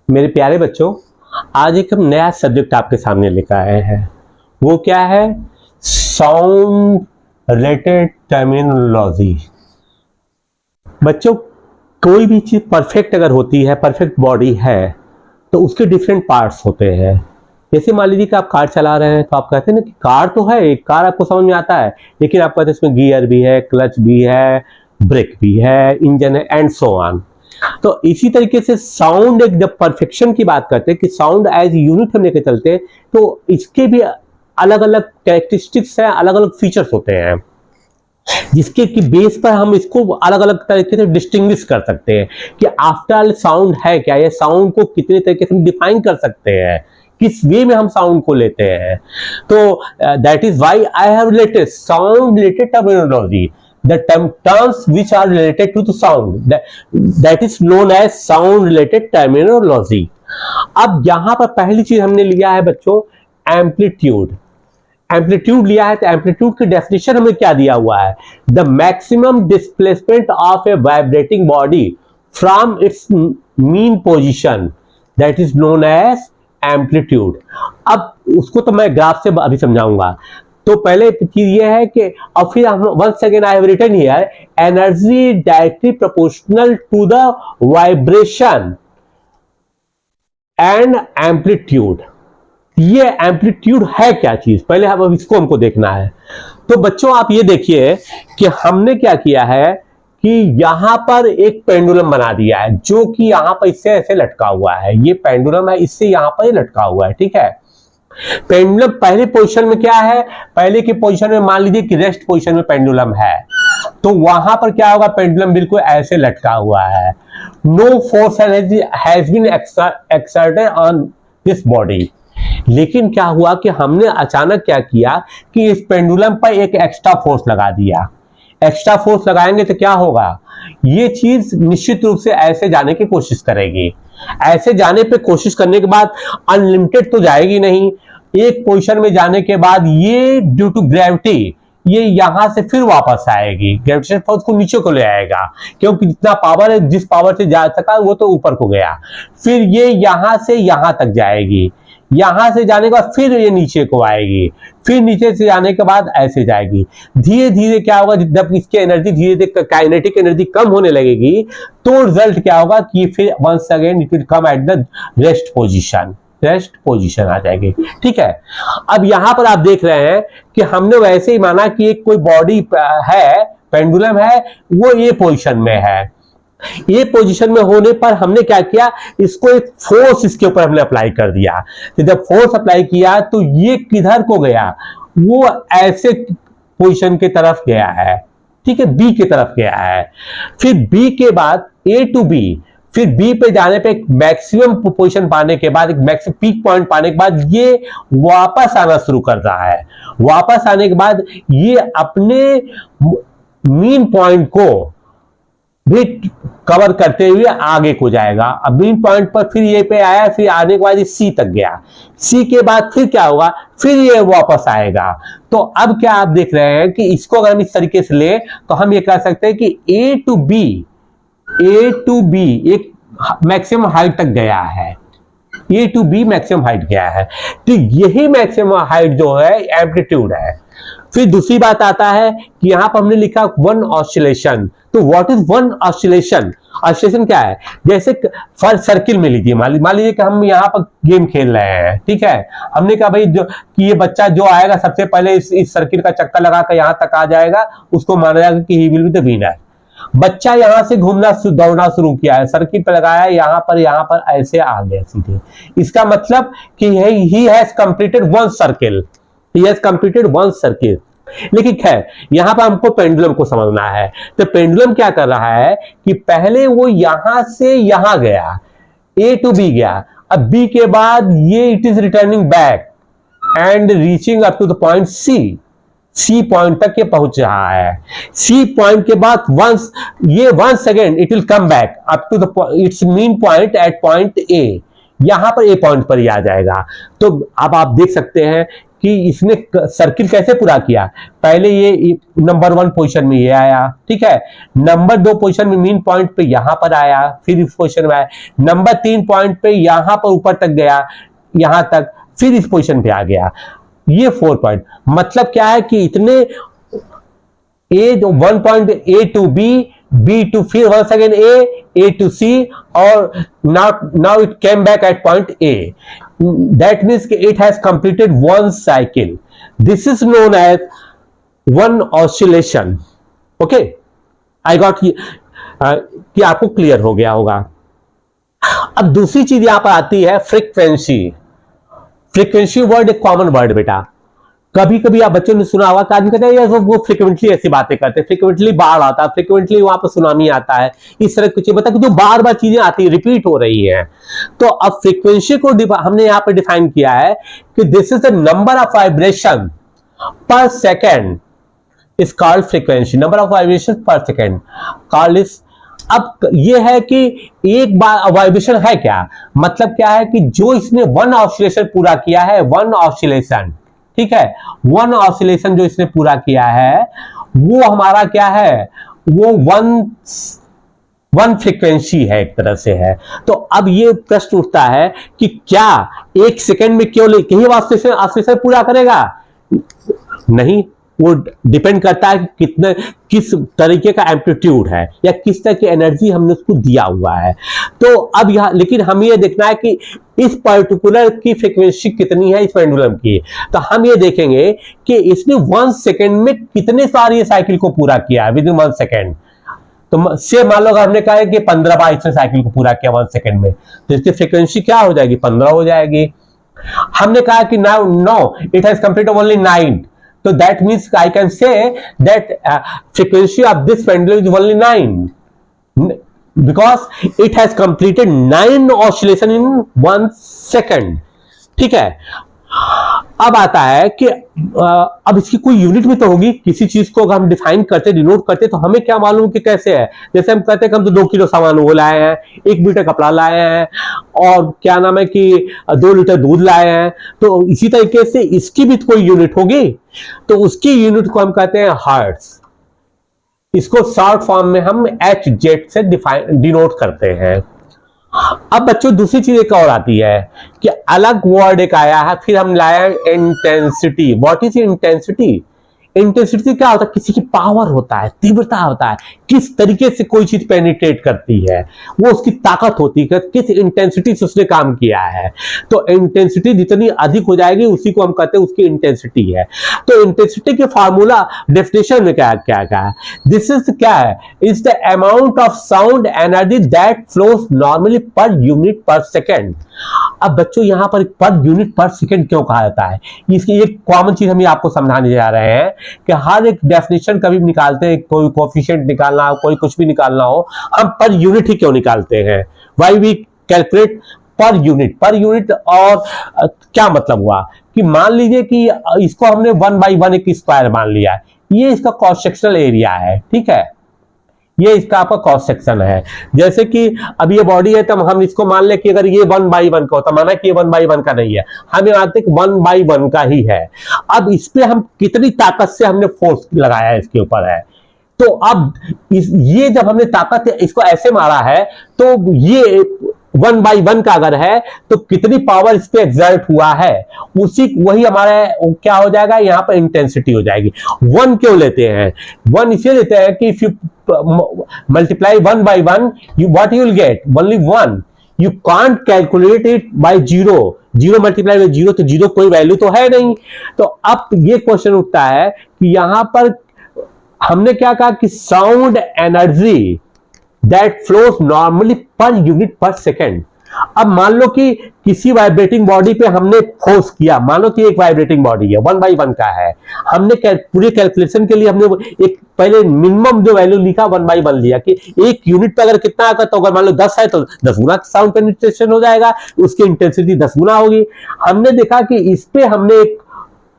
मेरे प्यारे बच्चों, आज एक हम नया सब्जेक्ट आपके सामने लेकर आए हैं। वो क्या है? Sound related terminology. बच्चों, कोई भी चीज परफेक्ट अगर होती है, परफेक्ट बॉडी है, तो उसके डिफरेंट पार्ट्स होते हैं। जैसे मान लीजिए कि आप कार चला रहे हैं, तो आप कहते हैं ना कि कार तो है, एक कार आपको समझ में आता है, लेकिन आप कहते हैं इसमें गियर भी है, क्लच भी है, ब्रेक भी है, इंजन है, एंड सो ऑन। तो इसी तरीके से साउंड, एक जब परफेक्शन की बात करते हैं कि साउंड एज यूनिट हम लेकर चलते हैं, तो इसके भी अलग अलग कैरेक्टरिस्टिक्स हैं, अलग अलग फीचर्स होते हैं, जिसके की बेस पर हम इसको अलग अलग तरीके से डिस्टिंग्विश कर सकते हैं कि आफ्टर ऑल साउंड है क्या, ये साउंड को कितने तरीके से हम डिफाइन कर सकते हैं, किस वे में हम साउंड को लेते हैं। तो that is why I have related sound related terminology, the terms which are related to the sound, that is known as sound related terminology। अब यहां पर पहली चीज हमने लिया है बच्चों, एम्पलीट्यूड। एम्पलीट्यूड लिया है, तो एम्पलीट्यूड की डेफिनेशन हमें क्या दिया हुआ है? The maximum displacement of a vibrating body from its mean position, that is known as amplitude. अब उसको तो मैं ग्राफ से अभी समझाऊंगा। तो पहले चीज ये है कि, और फिर हम once again I have written here, energy directly proportional to the vibration and amplitude. ये एम्पलीट्यूड है क्या चीज, पहले हम इसको हमको देखना है। तो बच्चों आप ये देखिए कि हमने क्या किया है कि यहां पर एक पेंडुलम बना दिया है, जो कि यहां पर इससे ऐसे लटका हुआ है। ये पेंडुलम है, इससे यहां पर लटका हुआ है, ठीक है। पेंडुलम पहले पोजीशन में क्या है? पहले की पोजीशन में मान लीजिए कि रेस्ट पोजीशन में पेंडुलम है, तो वहां पर क्या होगा? पेंडुलम बिल्कुल ऐसे लटका हुआ है। No force has been exerted on this body. लेकिन क्या हुआ कि हमने अचानक क्या किया कि इस पेंडुलम पर एक एक्स्ट्रा फोर्स लगा दिया। एक्स्ट्रा फोर्स लगाएंगे तो क्या होगा? ये चीज निश्चित रूप से ऐसे जाने की कोशिश करेगी। ऐसे जाने पे कोशिश करने के बाद अनलिमिटेड तो जाएगी नहीं। एक पोजीशन में जाने के बाद ये ड्यू टू ग्रेविटी ये यहां से फिर वापस आएगी, ग्रेविटेशन फोर्स को नीचे को ले आएगा, क्योंकि जितना पावर है, जिस पावर से जा सका वो तो ऊपर को गया। फिर ये यहां से यहां तक जाएगी, यहां से जाने के बाद फिर ये नीचे को आएगी, फिर नीचे से जाने के बाद ऐसे जाएगी। धीरे धीरे क्या होगा, जब इसकी एनर्जी धीरे धीरे काइनेटिक एनर्जी कम होने लगेगी, तो रिजल्ट क्या होगा कि फिर once again it will come at the rest position, rest position आ जाएगी, ठीक है। अब यहां पर आप देख रहे हैं कि हमने वैसे ही माना कि एक कोई बॉडी है, पेंडुलम है, वो ये पोजीशन में है। ये पोजीशन में होने पर हमने क्या किया, इसको एक फोर्स इसके ऊपर हमने अप्लाई कर दिया। तो जब फोर्स अप्लाई किया तो ये किधर को गया? वो ऐसे पोजीशन की तरफ गया है, ठीक है, बी की तरफ गया है। फिर बी के बाद ए टू बी, फिर बी पे जाने पे एक मैक्सिमम पोजीशन पाने के बाद, एक मैक्सिमम पीक पॉइंट पाने के बाद ये वापस आना शुरू कर रहा है। वापस आने के बाद ये अपने मीन पॉइंट को भी कवर करते हुए आगे को जाएगा। अब मीन पॉइंट पर फिर ये पे आया, फिर आने के बाद ये सी तक गया। सी के बाद फिर क्या होगा? फिर ये वापस आएगा। तो अब क्या आप देख रहे हैं कि इसको अगर हम इस तरीके से ले, तो हम ये कह सकते हैं कि ए टू बी एक मैक्सिमम हाइट तक गया है। ए टू बी मैक्सिमम हाइट गया है, तो यही मैक्सिमम हाइट जो है एम्पलीट्यूड है। फिर दूसरी बात आता है कि यहां पर हमने लिखा वन ऑसिलेशन। तो what is one oscillation? Oscillation क्या है? जैसे फर सर्किल में लीजिए, मान लीजिए कि हम यहाँ पर गेम खेल रहे हैं, ठीक है। हमने कहा भाई कि ये बच्चा जो आएगा सबसे पहले इस सर्किल का चक्कर लगाकर यहां तक आ जाएगा, उसको माना जाएगा कि he will be the winner. बच्चा यहां से घूमना दौड़ना शुरू किया है, सर्किल पर लगाया, यहां पर ऐसे आ गया सीधे। इसका मतलब कि he has completed one circle, he has completed one circle. लेकिन खैर यहां पर हमको पेंडुलम को समझना है। तो पेंडुलम क्या कर रहा है कि पहले वो यहां से यहां गया, ए टू बी गया, अब बी के बाद ये it is returning back and reaching up to the point C point तक ये पहुंच रहा है। सी पॉइंट के बाद once again it will come back up to the its mean point at point A. यहां पर ए पॉइंट पर ही आ जाएगा। तो अब आप देख सकते हैं कि इसने सर्किल कैसे पूरा किया। पहले ये नंबर 1 पोजीशन में ये आया, ठीक है, नंबर 2 पोजीशन में मीन पॉइंट पे यहां पर आया, फिर इस पोजीशन में आया, नंबर 3 पॉइंट पे यहां पर ऊपर तक गया, यहां तक, फिर इस पोजीशन पे आ गया। ये 4 पॉइंट, मतलब क्या है कि इतने one point A to B to फिर one second A to C, और now it came back at point A. That means it has completed one cycle. This is known as one oscillation. Okay, I got, कि आपको clear हो गया होगा। अब दूसरी चीज यहां पर आती है फ्रीक्वेंसी। फ्रीक्वेंसी वर्ड एक कॉमन वर्ड बेटा, कभी कभी आप बच्चों ने सुना होगा कि आदमी कहते हैं यार वो फ्रिक्वेंटली ऐसी बातें करते हैं, फ्रिक्वेंटली बाढ़ आता है, फ्रिक्वेंटली वहां पर सुनामी आता है, इस तरह कुछ बता कि जो बार बार चीजें आती है, रिपीट हो रही हैं। तो अब फ्रीक्वेंसी को हमने यहां पर डिफाइन किया है कि this is the number of vibration per second is called frequency, number of vibration per second called is. अब ये है कि एक बार वाइब्रेशन है क्या, मतलब क्या है कि जो इसने वन ऑसिलेशन पूरा किया है, वन ऑसिलेशन, ठीक है, वन ऑसिलेशन जो इसने पूरा किया है वो हमारा क्या है, वो वन फ्रीक्वेंसी है, एक तरह से है। तो अब ये प्रश्न उठता है कि क्या एक सेकंड में केवल एक ही ऑसिलेशन पूरा करेगा? नहीं, वो डिपेंड करता है कि किस तरीके का एम्पलीट्यूड है या किस तरह की एनर्जी हमने उसको दिया हुआ है। तो अब यहां लेकिन हम ये देखना है कि इस पर्टिकुलर की फ्रीक्वेंसी कितनी है इस पेंडुलम की। तो हम ये देखेंगे कि इसने 1 सेकेंड में कितने सारी साइकिल को पूरा किया है, विद इन 1 सेकेंड। तो से मान लो हमने कहा है कि 15 बार इसने साइकिल को पूरा किया 1 सेकेंड में, तो इसकी फ्रीक्वेंसी क्या हो जाएगी, 15 हो जाएगी। हमने कहा कि no it has completed only 9, so that means I can say that frequency of this pendulum is only 9 because it has completed 9 oscillation in 1 second। ठीक है, अब आता है कि अब इसकी कोई यूनिट भी तो होगी, किसी चीज को अगर हम डिफाइन करते, डिनोट करते, तो हमें क्या मालूम कि कैसे है। जैसे हम कहते हैं कि हम तो 2 किलो सामान वो लाए हैं, 1 मीटर कपड़ा लाए हैं, और क्या नाम है कि 2 लीटर दूध लाए हैं, तो इसी तरीके से इसकी भी तो कोई यूनिट होगी। तो उसकी यूनिट को हम कहते हैं हर्ट्ज। इसको शॉर्ट फॉर्म में हम HZ से डिनोट करते हैं। अब बच्चों दूसरी चीज एक और आती है कि अलग वर्ड एक आया है, फिर हम लाया intensity. What is intensity? Intensity क्या होता है, किसी की पावर होता है, तीव्रता होता है, किस तरीके से कोई चीज पेनिट्रेट करती है, वो उसकी ताकत होती है, किस इंटेंसिटी से उसने काम किया है। तो इंटेंसिटी जितनी अधिक हो जाएगी उसी को हम कहते हैं उसकी इंटेंसिटी है। तो इंटेंसिटी के फार्मूला डेफिनेशन में क्या क्या है, दिस इज क्या है, is the amount of sound energy that flows normally पर यूनिट पर सेकेंड। अब बच्चों यहां पर यूनिट पर सेकेंड क्यों कहा जाता है, इसकी एक कॉमन चीज हम आपको समझाने जा रहे हैं कि हर एक डेफिनेशन कभी भी निकालते हैं, कोई कोएफिशिएंट निकालना हो, कोई कुछ भी निकालना हो, हम पर यूनिट ही क्यों निकालते हैं, why we calculate per unit. Per unit और क्या मतलब हुआ कि मान लीजिए कि इसको हमने 1/1 एक स्क्वायर मान लिया, ये इसका क्रॉस सेक्शनल एरिया है, ठीक है, ये इसका आपका क्रॉस सेक्शन है। जैसे कि अब ये बॉडी है, तो हम इसको मान ले कि अगर ये 1/1 का होता, माना कि ये 1/1 का नहीं है, हम ये मानते हैं 1/1 का ही है। अब इस पे हम कितनी ताकत से हमने फोर्स लगाया है इसके ऊपर है। तो अब ये जब हमने ताकत इसको ऐसे मारा है, तो ये 1/1 का अगर है तो कितनी पावर इस पे एक्सर्ट हुआ है, वही हमारा क्या हो जाएगा, यहाँ पर इंटेंसिटी हो जाएगी। 1 क्यों लेते हैं, 1 इसलिए लेते हैं कि if you multiply 1/1 what you will get only 1, you can't calculate it by 0 multiply by 0, तो 0 कोई वैल्यू तो है नहीं। तो अब ये क्वेश्चन उठता है कि यहां पर हमने क्या कहा कि sound energy that flows normally पर यूनिट पर सेकेंड। अब मान लो कि किसी वाइब्रेटिंग बॉडी पे हमने फोर्स किया, मान लो कि एक वाइब्रेटिंग बॉडी है, 1/1 का है, हमने पूरे कैलकुलेशन के लिए हमने एक पहले मिनिमम जो वैल्यू लिखा 1/1 लिया कि एक यूनिट पे अगर कितना आता, तो अगर मान लो 10 है तो 10 गुना साउंड पेनिट्रेशन हो जाएगा, उसकी इंटेंसिटी 10 गुना होगी। हमने देखा कि इस पे हमने एक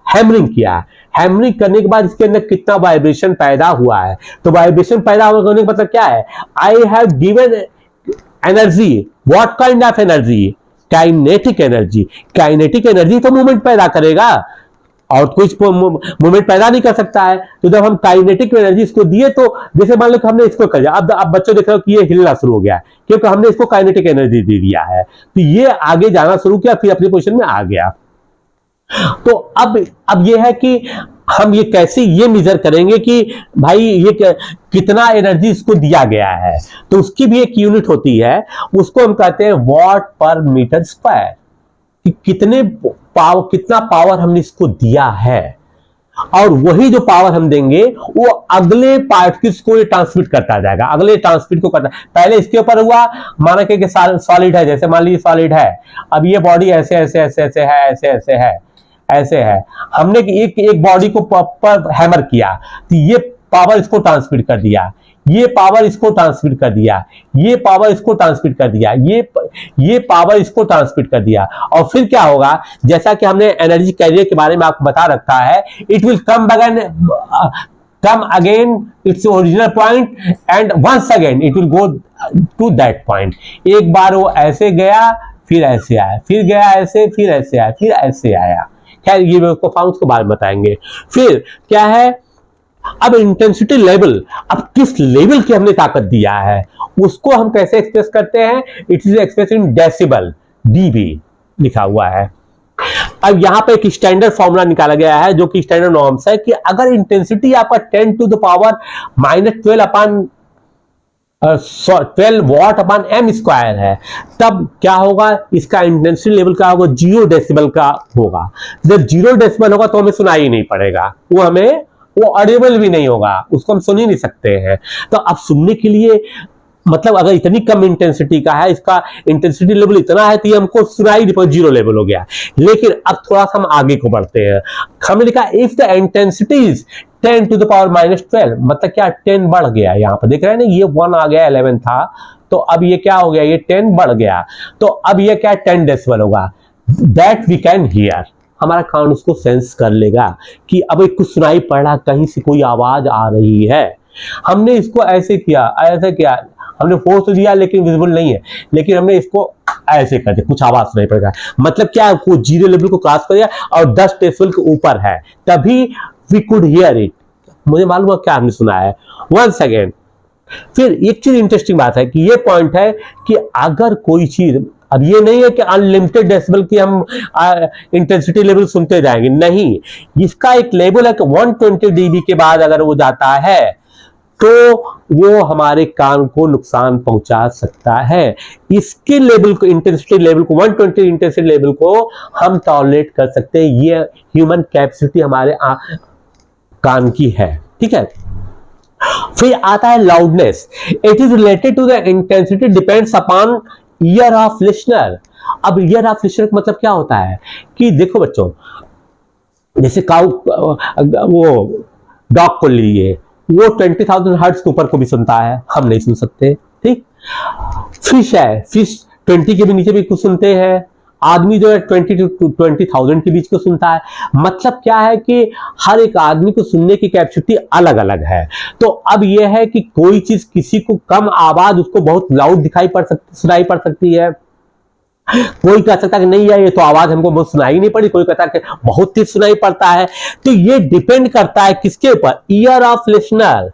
हैमरिंग किया, हैमरिंग करने के बाद इसके अंदर कितना वाइब्रेशन पैदा हुआ है। तो वाइब्रेशन पैदा होने का मतलब क्या है, I have given energy, what kind of energy, kinetic energy. Kinetic energy तो मूवमेंट पैदा करेगा, और कुछ मूवमेंट पैदा नहीं कर सकता है। तो जब हम काइनेटिक एनर्जी इसको दिए, तो जैसे मान लो कि हमने इसको कर दिया, अब बच्चों देख रहे हो कि ये हिलना शुरू हो गया, क्योंकि हमने इसको काइनेटिक एनर्जी दे दिया है, तो ये आगे जाना शुरू किया, फिर अपनी पोजीशन में आ गया। तो अब ये है कि हम ये कैसे ये मेजर करेंगे कि भाई ये कितना एनर्जी इसको दिया गया है। तो उसकी भी एक यूनिट होती है, उसको हम कहते हैं वॉट पर मीटर स्क्वायर, कि कितना पावर हमने इसको दिया है, और वही जो पावर हम देंगे वो अगले पार्टिकल्स को ट्रांसमिट करता जाएगा, अगले ट्रांसमिट को करता। पहले इसके ऊपर हुआ, माना कि सॉलिड है, जैसे मान लीजिए सॉलिड है, अब ये बॉडी ऐसे ऐसे ऐसे ऐसे है, ऐसे ऐसे है, ऐसे है, हमने एक बॉडी को पर हैमर किया, तो ये पावर इसको ट्रांसमिट कर दिया, ये पावर इसको ट्रांसमिट कर दिया, ये पावर इसको ट्रांसमिट कर दिया, ये पावर इसको ट्रांसमिट कर दिया। और फिर क्या होगा, जैसा कि हमने एनर्जी कैरियर के बारे में आपको बता रखा है, it will come again its original point, and once again it will go to that point. एक बार वो ऐसे गया, फिर ऐसे आया, फिर गया ऐसे, फिर ऐसे आया, फिर ऐसे आया। खैर ये उसको बाद में बताएंगे। फिर क्या है, अब इंटेंसिटी लेवल, अब किस लेवल की हमने ताकत दिया है उसको हम कैसे एक्सप्रेस करते हैं, it is express in decibel, dB लिखा हुआ है। अब यहां पे एक स्टैंडर्ड फॉर्मूला निकाला गया है, जो कि स्टैंडर्ड नॉर्म्स है, कि अगर इंटेंसिटी आपका 10 to the power -12 watt upon M square है, तब क्या होगा, इसका इंटेंसिटी लेवल क्या होगा, 0 डेसिबल का होगा। जब 0 डेसिबल होगा तो हमें सुनाई नहीं पड़ेगा, वो ऑडिबल भी नहीं होगा, उसको हम सुन ही नहीं सकते हैं। तो अब सुनने के लिए मतलब अगर इतनी कम इंटेंसिटी का है, इसका इंटेंसिटी लेवल इतना है, तो ये हमको सुनाई नहीं पड़ेगा, 0 लेवल हो गया। लेकिन अब थोड़ा सा हम आगे को बढ़ते हैं, हमने लिखा if the intensity is 10 to the power -12, मतलब क्या 10 बढ़ गया, यहां पर देख रहे हैं ना, ये 1 आ गया, 11 था, तो अब ये क्या हो गया, ये 10 बढ़ गया, तो अब ये क्या 10 डेसिबल होगा। दैट वी कैन हियर, हमारा कान उसको सेंस कर लेगा कि अब एक कुछ सुनाई पड़ रहा, कहीं से कोई आवाज आ रही है। हमने इसको ऐसे किया, हमने फोर्स तो दिया लेकिन विजिबल नहीं है, लेकिन हमने इसको ऐसे कर दिया, कुछ आवाज सुनाई पड़ेगा, मतलब क्या, वो 0 लेवल को क्रॉस कर दिया और 10 डेसिबल के ऊपर है, तभी वी कुड हियर इट। मुझे मालूम है क्या हमने सुना है। वंस अगेन, फिर एक चीज इंटरेस्टिंग बात है कि ये पॉइंट है कि अगर कोई चीज, अब ये नहीं है कि अनलिमिटेड डेसिबल की हम इंटेंसिटी लेवल सुनते जाएंगे, नहीं, इसका एक लेवल है कि 120 डीबी के बाद अगर वो जाता है तो वो हमारे कान को नुकसान पहुंचा सकता है। इसके लेवल को, इंटेंसिटी लेवल को, 120 इंटेंसिटी लेवल को हम टॉलरेट कर सकते हैं, ये ह्यूमन कैपेसिटी हमारे कान की है, ठीक है। फिर आता है loudness, it is related to the intensity depends upon ear of listener. अब ईयर ऑफ लिसनर का मतलब क्या होता है कि देखो बच्चों, जैसे वो डॉग को लिए, वो 20,000 हर्ट्ज के ऊपर को भी सुनता है, हम नहीं सुन सकते, ठीक। फिश है, फिश 20 के भी नीचे भी कुछ सुनते हैं, आदमी जो है 20 to 20,000 के बीच को सुनता है। मतलब क्या है कि हर एक आदमी को सुनने की कैपेसिटी अलग अलग है। तो अब यह है कि कोई चीज किसी को कम आवाज, उसको बहुत लाउड सुनाई पड़ सकती है, कोई कह सकता है कि नहीं यार ये तो आवाज हमको बहुत सुनाई नहीं पड़ी, कोई कहता है कि बहुत तेज सुनाई पड़ता है। तो ये डिपेंड करता है किसके ऊपर, ईयर ऑफ लिसनर।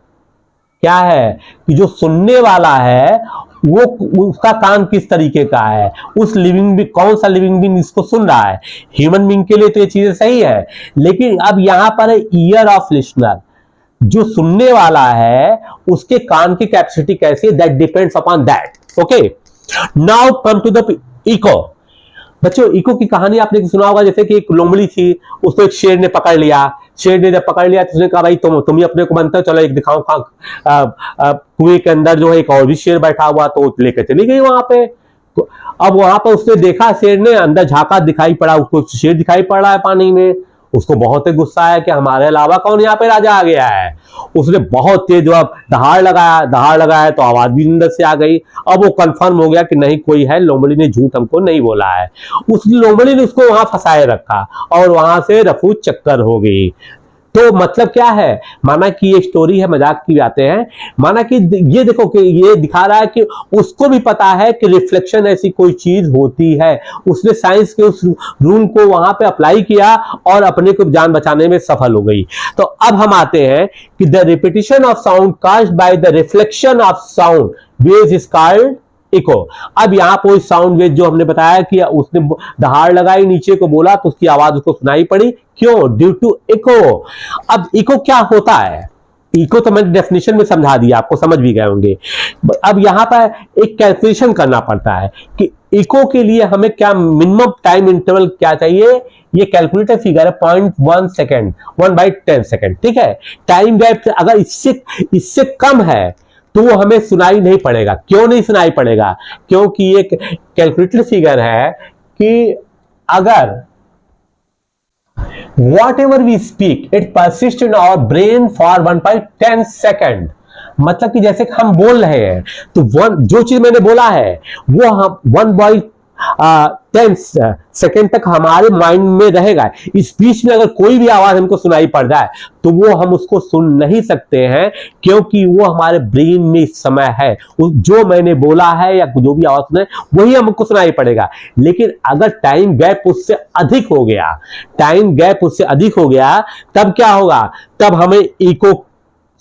क्या है कि जो सुनने वाला है वो, उसका कान किस तरीके का है, उस लिविंग भी, कौन सा लिविंग बीइंग इसको सुन रहा है। ह्यूमन बीइंग के लिए तो ये चीजें सही है, लेकिन अब यहां पर है ईयर ऑफ लिसनर, जो सुनने वाला है उसके कान की कैपेसिटी कैसी है, that depends upon that. Okay, now come to the echo. बच्चों, इको की कहानी आपने सुना होगा, जैसे कि एक लोमड़ी थी, उसको एक शेर ने पकड़ लिया, शेर ने जब पकड़ लिया तो उसने कहा भाई तुम ही अपने को बनते हो, चलो एक दिखाओ, कुएं के अंदर जो है एक और भी शेर बैठा हुआ, तो लेकर चली गई वहां पे। अब वहां पर उसने देखा, शेर ने अंदर झांका, दिखाई पड़ा उसको, शेर दिखाई पड़ रहा है पानी में। उसको बहुत ही गुस्सा है कि हमारे अलावा कौन यहाँ पे राजा आ गया है। उसने बहुत तेज जब दहाड़ लगाया तो आवाज भी अंदर से आ गई। अब वो कंफर्म हो गया कि नहीं, कोई है, लोमड़ी ने झूठ हमको नहीं बोला है। उस लोमड़ी ने उसको वहां फंसाए रखा और वहां से रफू चक्कर हो गई। तो मतलब क्या है, माना कि ये स्टोरी है, मजाक की बातें हैं, माना कि ये देखो कि ये दिखा रहा है कि उसको भी पता है कि रिफ्लेक्शन ऐसी कोई चीज होती है, उसने साइंस के उस रूल को वहां पे अप्लाई किया और अपने को जान बचाने में सफल हो गई। तो अब हम आते हैं कि the repetition of sound caused by the reflection of sound waves is called echo. अब यहां पर साउंड वेव जो हमने बताया कि उसने दहाड़ लगाई, नीचे को बोला तो उसकी आवाज उसको सुनाई पड़ी, क्यों? Due to echo. अब इको क्या होता है? इको तो मैंने डेफिनेशन में समझा दिया, आपको समझ भी गए होंगे। अब यहां पर एक कैलकुलेशन करना पड़ता है कि इको के लिए हमें क्या मिनिमम टाइम इंटरवल क्या चाहिए। ये कैलकुलेटर फिगर है 0.1 सेकेंड, 1/10 सेकेंड, ठीक है। टाइम गैप अगर इससे कम है तो वो हमें सुनाई नहीं पड़ेगा। क्यों नहीं सुनाई पड़ेगा? क्योंकि ये कैलकुलेटर फिगर है कि अगर whatever we speak it persists in our brain for 1/10 second, मतलब कि जैसे कि हम बोल रहे हैं तो जो चीज मैंने बोला है वो हम 1/10 सेकेंड तक हमारे माइंड में रहेगा। इस बीच में अगर कोई भी आवाज हमको सुनाई पड़ जाए तो वो हम उसको सुन नहीं सकते हैं, क्योंकि वो हमारे ब्रेन में इस समय है। जो मैंने बोला है या जो भी आवाज सुने वही हमको सुनाई पड़ेगा। लेकिन अगर टाइम गैप उससे अधिक हो गया, तब क्या होगा? तब हमें इको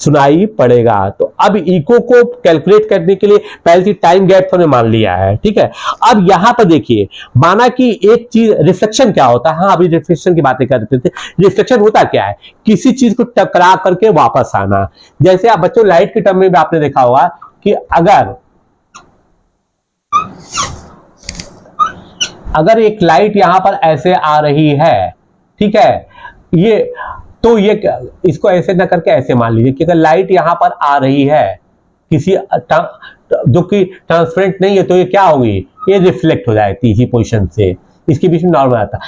सुनाई पड़ेगा। तो अब इको को कैलकुलेट करने के लिए पहले टाइम गैप तो हमने मान लिया है, ठीक है। अब यहां पर देखिए, माना कि एक चीज रिफ्लेक्शन क्या होता है। हाँ, अभी रिफ्लेक्शन की बातें कर रहे थे। रिफ्लेक्शन होता क्या है? किसी चीज को टकरा करके वापस आना। जैसे आप बच्चों लाइट के टर्म में भी आपने देखा होगा कि अगर एक लाइट यहां पर ऐसे आ रही है, ठीक है, ये इसको ऐसे ना करके ऐसे मान लीजिए कि अगर लाइट यहां पर आ रही है किसी जो कि ट्रांसपेरेंट नहीं है, तो ये क्या होगी? ये रिफ्लेक्ट हो जाएगी इसी पोजीशन से, इसके बीच में नॉर्मल आता।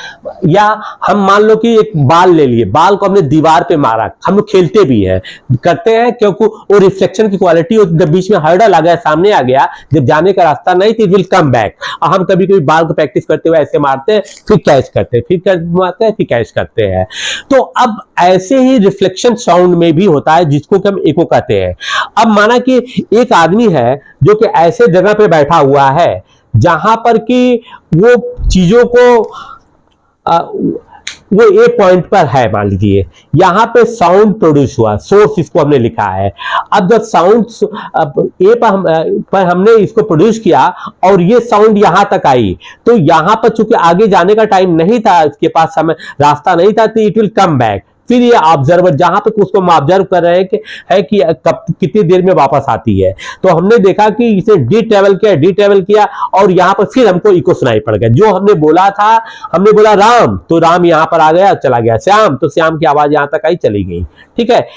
या हम मान लो कि एक बाल ले लिए, बाल को हमने दीवार पे मारा, हम लोग खेलते भी हैं, करते हैं, क्योंकि वो रिफ्लेक्शन की क्वालिटी, जब बीच में हर्डल आ गया, सामने आ गया, जब जाने का रास्ता नहीं तो विल कम बैक। हम कभी कभी बाल को प्रैक्टिस करते हुए ऐसे मारते हैं, फिर कैच करते हैं, फिर मारते हैं, फिर कैच करते हैं। तो अब ऐसे ही रिफ्लेक्शन साउंड में भी होता है, जिसको हम इको कहते हैं। अब माना कि एक आदमी है जो कि ऐसे जगह पे बैठा हुआ है जहां पर कि वो चीजों को वो ए पॉइंट पर है, मान लीजिए यहां पे साउंड प्रोड्यूस हुआ, सोर्स इसको हमने लिखा है। अब जब साउंड ए पर हमने इसको प्रोड्यूस किया और ये साउंड यहां तक आई, तो यहां पर चूंकि आगे जाने का टाइम नहीं था, इसके पास समय रास्ता नहीं था, तो इट विल कम बैक। फिर ये ऑब्जर्वर जहां पे उसको हम ऑब्जर्व कर रहे हैं कि कब कितनी देर में वापस आती है, तो हमने देखा कि इसे डी ट्रेवल किया और यहां पर फिर हमको इको सुनाई पड़ गया। जो हमने बोला था, हमने बोला राम, तो राम यहां पर आ गया, चला गया। श्याम, तो श्याम की आवाज यहां तक आई, चली गई, ठीक है।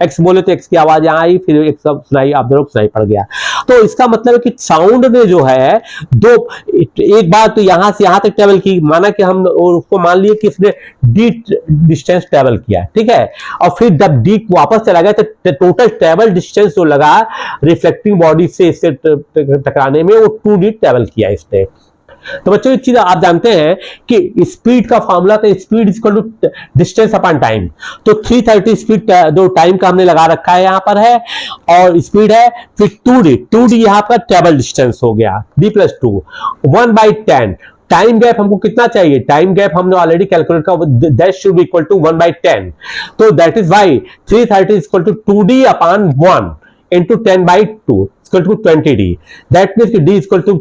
एक्स बोले तो एक्स की आवाज यहां आई, फिर एक सब सुनाई, ऑब्जर्व सुनाई पड़ गया। तो इसका मतलब है कि साउंड ने जो है एक बार तो यहां से यहां तक ट्रेवल की, माना कि हम उसको मान लिए कि इसने डी डिस्टेंस ट्रेवल किया, ठीक है, और फिर जब डी वापस चला गया तो टोटल ट्रेवल डिस्टेंस जो लगा रिफ्लेक्टिंग बॉडी से इससे टकराने में, वो 2D ट्रेवल किया इसने। तो बच्चों एक चीज आप जानते हैं कि स्पीड का फॉर्मूला था, speed is equal to distance upon time. तो 330 स्पीड जो टाइम का हमने लगा रखा है यहां पर है, और स्पीड है, फिर 2D यहां पर ट्रेवल डिस्टेंस हो गया, d+2 1/10। टाइम गैप हमको कितना चाहिए? टाइम गैप हमने ऑलरेडी कैलकुलेट किया, that should be equal to 1/10। तो that is why 330 equal to 2D upon 1 into 10/2 equal to 20D. That means कि D equal to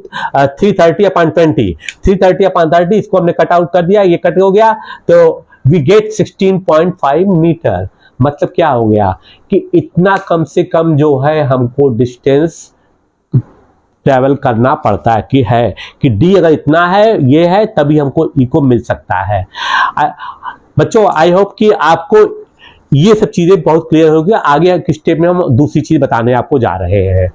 330 upon 20. 330 upon 30 इसको हमने कट आउट कर दिया, ये कट हो गया, तो we get 16.5 मीटर। मतलब क्या हो गया कि इतना कम से कम जो है हमको डिस्टेंस ट्रेवल करना पड़ता है कि D अगर इतना है, ये है, तभी हमको इको मिल सकता है। बच्चों आई होप कि आपको ये सब चीजें बहुत क्लियर होगी। आगे के स्टेप में हम दूसरी चीज बताने आपको जा रहे हैं।